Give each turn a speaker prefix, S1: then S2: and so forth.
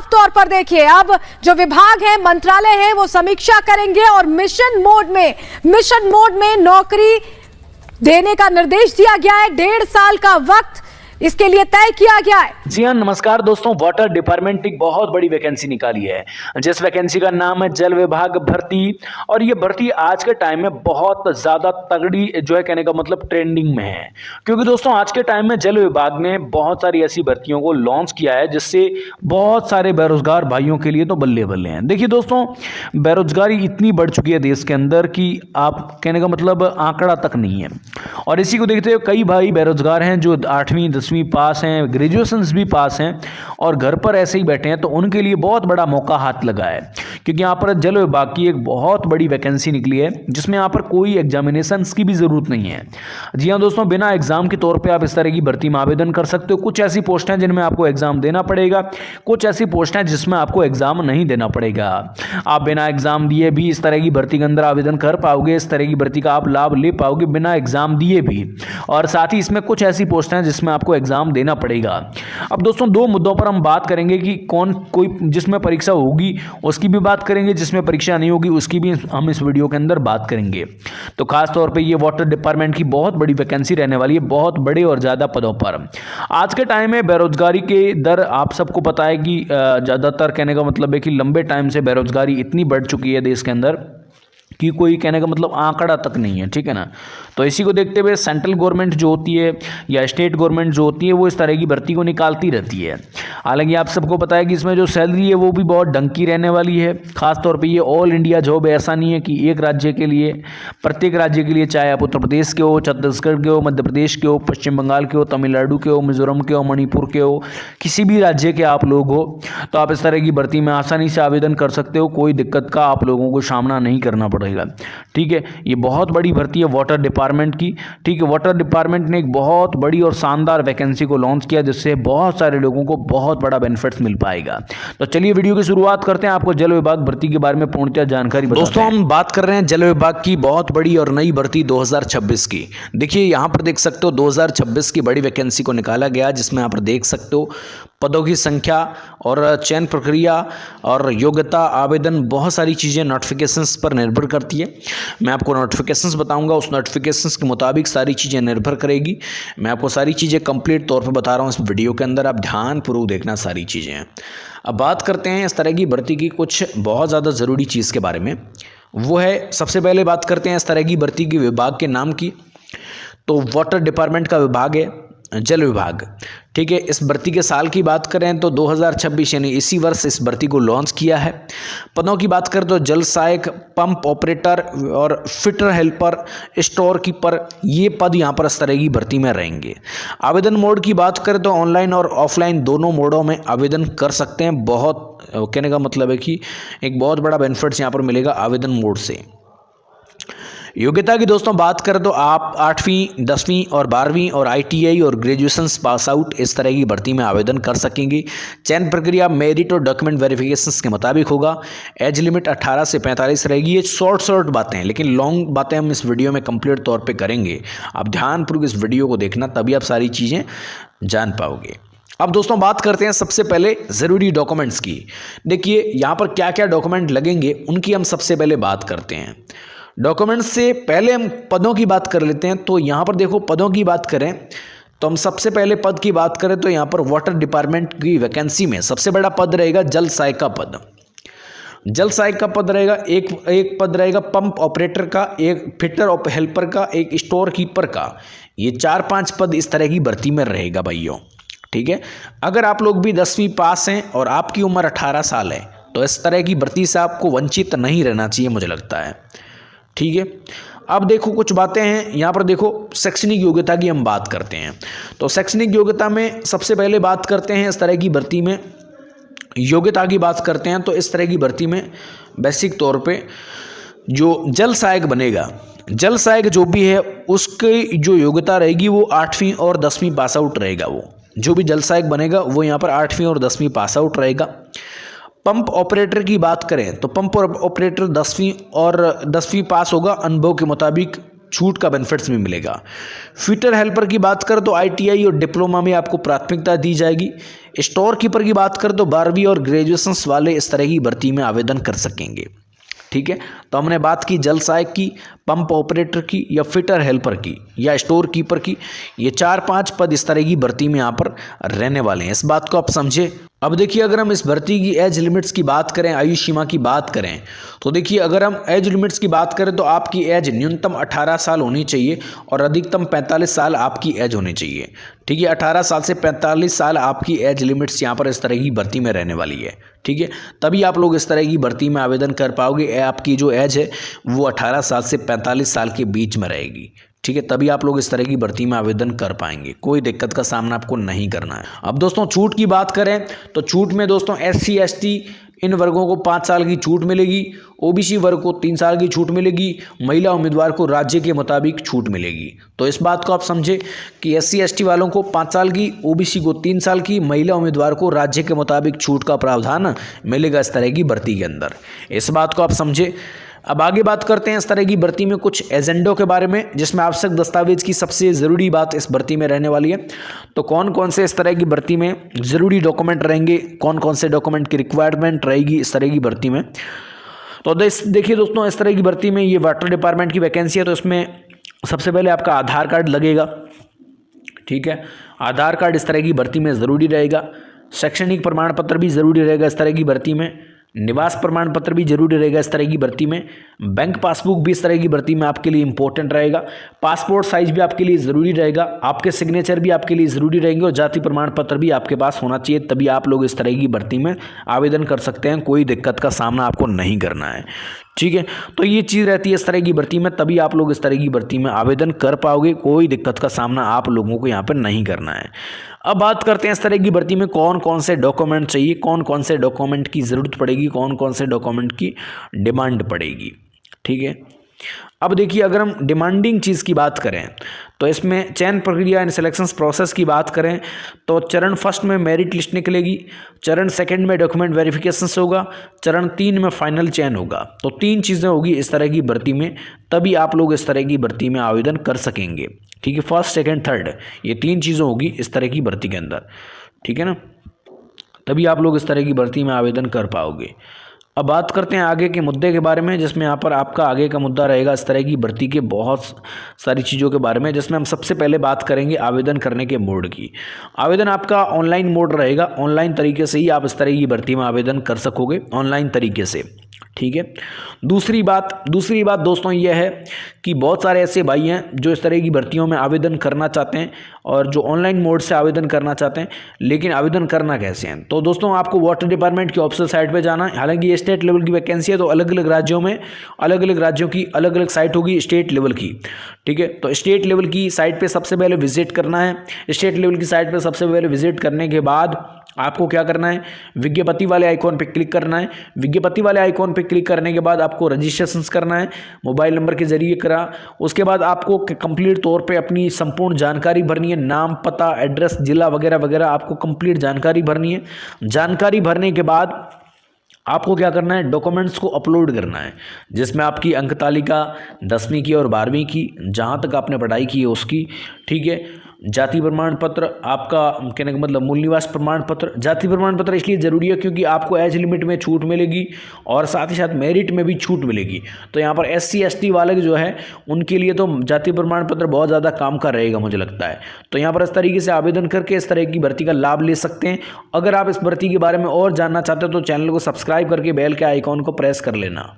S1: साफ तौर पर देखिए, अब जो विभाग है, मंत्रालय है, वो समीक्षा करेंगे और मिशन मोड में नौकरी देने का निर्देश दिया गया है। 1.5 साल का वक्त इसके लिए तय किया गया है।
S2: जी हाँ, नमस्कार दोस्तों। वाटर डिपार्टमेंट एक बहुत बड़ी वैकेंसी निकाली है, जिस वैकेंसी का नाम है जल विभाग भर्ती। और ये भर्ती आज के टाइम में बहुत ज्यादा तगड़ी जो है, कहने का मतलब ट्रेंडिंग में है, क्योंकि दोस्तों आज के टाइम में जल विभाग ने बहुत सारी ऐसी भर्तियों को लॉन्च किया है जिससे बहुत सारे बेरोजगार भाइयों के लिए तो बल्ले बल्ले हैं। देखिए दोस्तों, बेरोजगारी इतनी बढ़ चुकी है देश के अंदर कि आप कहने का मतलब आंकड़ा तक नहीं है। और इसी को देखते हुए कई भाई बेरोजगार हैं जो 8वीं 10वीं पास हैं, ग्रेजुएशंस भी पास हैं और घर पर ऐसे ही बैठे हैं, तो उनके लिए बहुत बड़ा मौका हाथ लगा है, क्योंकि यहाँ पर जल विभाग की एक बहुत बड़ी वैकेंसी निकली है जिसमें यहाँ पर कोई एग्जामिनेशंस की भी जरूरत नहीं है। जी हाँ दोस्तों, बिना एग्जाम के तौर पे आप इस तरह की भर्ती में आवेदन कर सकते हो। कुछ ऐसी पोस्ट हैं जिनमें आपको एग्जाम देना पड़ेगा, कुछ ऐसी पोस्ट हैं जिसमें आपको एग्जाम नहीं देना पड़ेगा। आप बिना एग्जाम दिए भी इस तरह की भर्ती के अंदर आवेदन कर पाओगे, इस तरह की भर्ती का आप लाभ ले पाओगे बिना एग्जाम दिए भी। और साथ ही इसमें कुछ ऐसी पोस्ट हैं जिसमें आपको एग्जाम देना पड़ेगा। अब दोस्तों, दो मुद्दों पर हम बात करेंगे कि कोई जिसमें परीक्षा होगी उसकी भी बात करेंगे, जिसमें परीक्षा नहीं होगी उसकी भी हम इस वीडियो के अंदर बात करेंगे। तो खास तौर पे ये वाटर डिपार्टमेंट की बहुत बड़ी वैकेंसी रहने वाली है, बहुत बड़े और ज़्यादा पदों पर। आज के टाइम में बेरोजगारी के दर आप सबको पता है कि ज़्यादातर, कहने का मतलब है कि लंबे टाइम से बेरोजगारी इतनी बढ़ चुकी है देश के अंदर कि कोई, कहने का मतलब आंकड़ा तक नहीं है, ठीक है ना। तो इसी को देखते हुए सेंट्रल गवर्नमेंट जो होती है या स्टेट गवर्नमेंट जो होती है वो इस तरह की भर्ती को निकालती रहती है। हालांकि आप सबको पता है कि इसमें जो सैलरी है वो भी बहुत ढंग की रहने वाली है। खास तौर पे ये ऑल इंडिया जॉब है, ऐसा नहीं है कि एक राज्य के लिए, प्रत्येक राज्य के लिए, चाहे आप उत्तर प्रदेश के हो, छत्तीसगढ़ के हो, मध्य प्रदेश के हो, पश्चिम बंगाल के हो, तमिलनाडु के हो, मिजोरम के हो, मणिपुर के हो, किसी भी राज्य के आप लोग हो, तो आप इस तरह की भर्ती में आसानी से आवेदन कर सकते हो। कोई दिक्कत का आप लोगों को सामना नहीं करना पड़ेगा, ठीक है। ये बहुत बड़ी भर्ती है वाटर डिपार्टमेंट की, ठीक है। वाटर डिपार्टमेंट ने एक बहुत बड़ी और शानदार वैकेंसी को लॉन्च किया जिससे बहुत सारे लोगों को बहुत बड़ा बेनिफिट्स मिल पाएगा। तो चलिए वीडियो की शुरुआत करते हैं, आपको जल विभाग भर्ती के बारे में पूर्णतः जानकारी बताते हैं। दोस्तों, हम बात कर रहे हैं जल विभाग की बहुत बड़ी और नई भर्ती 2026 की। देखिए यहाँ पर देख सकते हो 2026 की बड़ी वैकेंसी को निकाला गया, जिसमें यहाँ पर देख सकते हो पदों की संख्या और चयन प्रक्रिया और योग्यता, आवेदन, बहुत सारी चीज़ें नोटिफिकेशंस पर निर्भर करती है। मैं आपको नोटिफिकेशंस बताऊंगा, उस नोटिफिकेशंस के मुताबिक सारी चीज़ें निर्भर करेगी। मैं आपको सारी चीज़ें कंप्लीट तौर पर बता रहा हूँ इस वीडियो के अंदर, आप ध्यानपूर्वक देखना सारी चीज़ें। अब बात करते हैं इस तरह की भर्ती की कुछ बहुत ज़्यादा ज़रूरी चीज़ के बारे में। वो है, सबसे पहले बात करते हैं इस तरह की भर्ती की विभाग के नाम की। तो वाटर डिपार्टमेंट का विभाग है जल विभाग, ठीक है। इस भर्ती के साल की बात करें तो 2026 यानी इसी वर्ष इस भर्ती को लॉन्च किया है। पदों की बात करें तो जल सहायक, पंप ऑपरेटर और फिटर हेल्पर, स्टोर कीपर, ये पद यहाँ पर इस तरह की भर्ती में रहेंगे। आवेदन मोड की बात करें तो ऑनलाइन और ऑफलाइन दोनों मोडों में आवेदन कर सकते हैं। बहुत, कहने का मतलब है कि एक बहुत बड़ा बेनिफिट्स यहाँ पर मिलेगा आवेदन मोड से। योग्यता की दोस्तों बात करें तो आप 8वीं 10वीं और 12वीं और ITI और ग्रेजुएशंस पास आउट इस तरह की भर्ती में आवेदन कर सकेंगे। चयन प्रक्रिया मेरिट और डॉक्यूमेंट वेरिफिकेशंस के मुताबिक होगा। एज लिमिट 18 से 45 रहेगी। ये शॉर्ट बातें हैं, लेकिन लॉन्ग बातें हम इस वीडियो में कंप्लीट तौर पर करेंगे। आप ध्यानपूर्वक इस वीडियो को देखना, तभी आप सारी चीज़ें जान पाओगे। अब दोस्तों बात करते हैं सबसे पहले ज़रूरी डॉक्यूमेंट्स की। देखिए यहाँ पर क्या क्या डॉक्यूमेंट लगेंगे उनकी हम सबसे पहले बात करते हैं। डॉक्यूमेंट्स से पहले हम पदों की बात कर लेते हैं। तो यहाँ पर देखो, पदों की बात करें तो हम सबसे पहले पद की बात करें तो यहाँ पर वाटर डिपार्टमेंट की वैकेंसी में सबसे बड़ा पद रहेगा जल सहायक का पद। जल सहायक का पद रहेगा, एक पद रहेगा पंप ऑपरेटर का, एक फिटर हेल्पर का, एक स्टोर कीपर का। ये 4-5 पद इस तरह की भर्ती में रहेगा भाइयों, ठीक है। अगर आप लोग भी 10वीं पास हैं और आपकी उम्र 18 साल है तो इस तरह की भर्ती से आपको वंचित नहीं रहना चाहिए, मुझे लगता है, ठीक है। अब देखो कुछ बातें हैं यहाँ पर। देखो शैक्षणिक योग्यता की हम बात करते हैं तो शैक्षणिक योग्यता में सबसे पहले बात करते हैं इस तरह की भर्ती में योग्यता की बात करते हैं। तो इस तरह की भर्ती में बेसिक तौर पे जो जल सहायक बनेगा, जल सहायक जो भी है उसकी जो योग्यता रहेगी वो 8वीं और 10वीं पास आउट रहेगा। वो जो भी जल सहायक बनेगा वो यहाँ पर 8वीं और 10वीं पास आउट रहेगा। पंप ऑपरेटर की बात करें तो पंप ऑपरेटर 10वीं और 10वीं पास होगा अनुभव के मुताबिक, छूट का बेनिफिट्स भी मिलेगा। फिटर हेल्पर की बात करें तो ITI और डिप्लोमा में आपको प्राथमिकता दी जाएगी। स्टोर कीपर की बात करें तो 12वीं और ग्रेजुएशन वाले इस तरह की भर्ती में आवेदन कर सकेंगे। ठीक है, तो हमने बात की जल सहायक की, पंप ऑपरेटर की, या फिटर हेल्पर की, या स्टोर कीपर की। ये 4-5 पद इस तरह की भर्ती में यहाँ पर रहने वाले हैं, इस बात को आप समझे। अब देखिए, अगर हम इस भर्ती की एज लिमिट्स की बात करें, आयु सीमा की बात करें, तो देखिए अगर हम एज लिमिट्स की बात करें तो आपकी एज न्यूनतम 18 साल होनी चाहिए और अधिकतम 45 साल आपकी एज होनी चाहिए। ठीक है, 18 साल से 45 साल आपकी एज लिमिट्स यहाँ पर इस तरह की भर्ती में रहने वाली है। ठीक है, तभी आप लोग इस तरह की भर्ती में आवेदन कर पाओगे। आपकी जो एज है वो 18 साल से 45 साल के बीच में रहेगी। ठीक है, तभी आप लोग इस तरह की भर्ती में आवेदन कर पाएंगे, कोई दिक्कत का सामना आपको नहीं करना है। अब दोस्तों छूट की बात करें तो छूट में दोस्तों SC ST इन वर्गों को 5 साल की छूट मिलेगी, OBC वर्ग को 3 साल की छूट मिलेगी, महिला उम्मीदवार को राज्य के मुताबिक छूट मिलेगी। तो इस बात को आप समझे कि SC ST वालों को 5 साल की, OBC को 3 साल की, महिला उम्मीदवार को राज्य के मुताबिक छूट का प्रावधान मिलेगा इस तरह की भर्ती के अंदर। इस बात को आप समझे। अब आगे बात करते हैं इस तरह की भर्ती में कुछ एजेंडों के बारे में, जिसमें आवश्यक दस्तावेज की सबसे ज़रूरी बात इस भर्ती में रहने वाली है। तो कौन कौन से इस तरह की भर्ती में ज़रूरी डॉक्यूमेंट रहेंगे, कौन कौन से डॉक्यूमेंट की रिक्वायरमेंट रहेगी इस तरह की भर्ती में। तो देखिए दोस्तों, इस तरह की भर्ती में ये वाटर डिपार्टमेंट की वैकेंसी है, तो इसमें सबसे पहले आपका आधार कार्ड लगेगा। ठीक है, आधार कार्ड इस तरह की भर्ती में ज़रूरी रहेगा। शैक्षणिक प्रमाण पत्र भी ज़रूरी रहेगा इस तरह की भर्ती में। निवास प्रमाण पत्र भी जरूरी रहेगा इस तरह की भर्ती में। बैंक पासबुक भी इस तरह की भर्ती में आपके लिए इंपॉर्टेंट रहेगा। पासपोर्ट साइज भी आपके लिए ज़रूरी रहेगा। आपके सिग्नेचर भी आपके लिए ज़रूरी रहेंगे और जाति प्रमाण पत्र भी आपके पास होना चाहिए, तभी आप लोग इस तरह की भर्ती में आवेदन कर सकते हैं। कोई दिक्कत का सामना आपको नहीं करना है। ठीक है, तो ये चीज़ रहती है इस तरह की भर्ती में, तभी आप लोग इस तरह की भर्ती में आवेदन कर पाओगे। कोई दिक्कत का सामना आप लोगों को यहाँ पर नहीं करना है। अब बात करते हैं इस तरह की भर्ती में कौन कौन से डॉक्यूमेंट चाहिए, कौन कौन से डॉक्यूमेंट की ज़रूरत पड़ेगी, कौन कौन से डॉक्यूमेंट की डिमांड पड़ेगी। ठीक है, अब देखिए अगर हम डिमांडिंग चीज़ की बात करें तो इसमें चयन प्रक्रिया एंड सिलेक्शन प्रोसेस की बात करें तो चरण फर्स्ट में मेरिट लिस्ट निकलेगी, चरण सेकंड में डॉक्यूमेंट वेरिफिकेशन होगा, चरण 3 में फाइनल चयन होगा। तो 3 चीज़ें होगी इस तरह की भर्ती में, तभी आप लोग इस तरह की भर्ती में आवेदन कर सकेंगे। ठीक है, फर्स्ट सेकंड थर्ड ये 3 चीज़ें होगी इस तरह की भर्ती के अंदर। ठीक है ना, तभी आप लोग इस तरह की भर्ती में आवेदन कर पाओगे। अब बात करते हैं आगे के मुद्दे के बारे में, जिसमें यहाँ पर आपका आगे का मुद्दा रहेगा इस तरह की भर्ती के बहुत सारी चीज़ों के बारे में, जिसमें हम सबसे पहले बात करेंगे आवेदन करने के मोड की। आवेदन आपका ऑनलाइन मोड रहेगा, ऑनलाइन तरीके से ही आप इस तरह की भर्ती में आवेदन कर सकोगे, ऑनलाइन तरीके से। ठीक है, दूसरी बात दोस्तों ये है कि बहुत सारे ऐसे भाई हैं जो इस तरह की भर्तियों में आवेदन करना चाहते हैं और जो ऑनलाइन मोड से आवेदन करना चाहते हैं, लेकिन आवेदन करना कैसे हैं। तो दोस्तों आपको वाटर डिपार्टमेंट की ऑफिशियल साइट पे जाना है। हालांकि ये स्टेट लेवल की वैकेंसी है, तो अलग अलग राज्यों में अलग अलग राज्यों की अलग अलग साइट होगी स्टेट लेवल की। ठीक है, तो स्टेट लेवल की साइट पर सबसे पहले विजिट करना है। स्टेट लेवल की साइट पर सबसे पहले विजिट करने के बाद आपको क्या करना है, विज्ञप्ति वाले आइकॉन पे क्लिक करना है। विज्ञप्ति वाले आइकॉन पे क्लिक करने के बाद आपको रजिस्ट्रेशन करना है मोबाइल नंबर के जरिए करा। उसके बाद आपको कंप्लीट तौर पे अपनी संपूर्ण जानकारी भरनी है, नाम, पता, एड्रेस, जिला वगैरह वगैरह आपको कंप्लीट जानकारी भरनी है। जानकारी भरने के बाद आपको क्या करना है, डॉक्यूमेंट्स को अपलोड करना है, जिसमें आपकी अंक तालिका 10वीं की और 12वीं की, जहाँ तक आपने पढ़ाई की है उसकी। ठीक है, जाति प्रमाण पत्र, आपका कहने का मतलब मूल निवास प्रमाण पत्र। जाति प्रमाण पत्र इसलिए ज़रूरी है क्योंकि आपको एज लिमिट में छूट मिलेगी और साथ ही साथ मेरिट में भी छूट मिलेगी। तो यहाँ पर SC ST वाले जो है उनके लिए तो जाति प्रमाण पत्र बहुत ज़्यादा काम का रहेगा मुझे लगता है। तो यहाँ पर इस तरीके से आवेदन करके इस तरह की भर्ती का लाभ ले सकते हैं। अगर आप इस भर्ती के बारे में और जानना चाहते हो तो चैनल को सब्सक्राइब करके बेल के आइकॉन को प्रेस कर लेना।